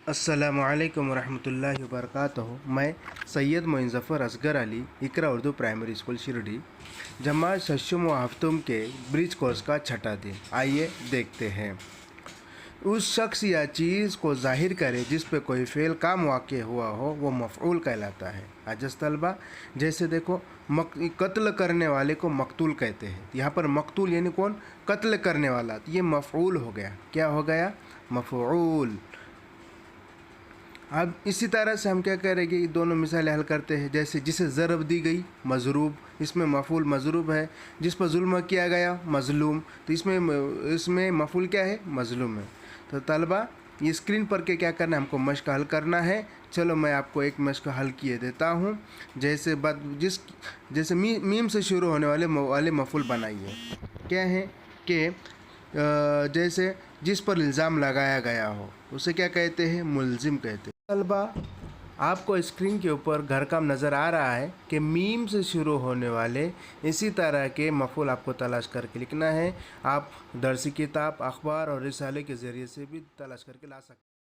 अस्सलामु अलैकुम वरहमतुल्लाहि वबरकातुहू। मैं सैयद मोइन ज़फ़र असगर अली इकरा उर्दू प्राइमरी स्कूल शिरडी जमात शशम व हफ्तुम के ब्रिज कोर्स का छठा दिन। आइए देखते हैं। उस शख्स या चीज़ को ज़ाहिर करे जिस पे कोई फ़ेल काम वाक़ हुआ हो वो मफ़ऊल कहलाता है। आजज़ तलबा, जैसे देखो कत्ल करने वाले को मकतूल कहते हैं। यहाँ पर मकतूल यानी कौन? कत्ल करने वाला। तो ये मफ़ऊल हो गया। क्या हो गया? मफ़ऊल। अब इसी तरह से हम क्या करेंगे, ये दोनों मिसालें हल करते हैं। जैसे जिसे ज़रब दी गई मज़रूब, इसमें मफ़ऊल मज़रूब है। जिस पर जुल्म किया गया मज़लूम, तो इसमें मफ़ऊल क्या है? मज़लूम है। तो तलबा, ये स्क्रीन पर के क्या करना है, हमको मश्क हल करना है। चलो मैं आपको एक मश्क हल किए देता हूँ। जैसे मीम से शुरू होने वाले मफ़ऊल बनाइए। क्या है कि जैसे जिस पर इल्ज़ाम लगाया गया हो उसे क्या कहते हैं? मुल्ज़िम कहते हैं। तलबा, आपको स्क्रीन के ऊपर घर काम नज़र आ रहा है कि मीम से शुरू होने वाले इसी तरह के मफ़ऊल आपको तलाश करके लिखना है। आप दरसी किताब, अखबार और रिसाले के ज़रिए से भी तलाश करके ला सकते हैं।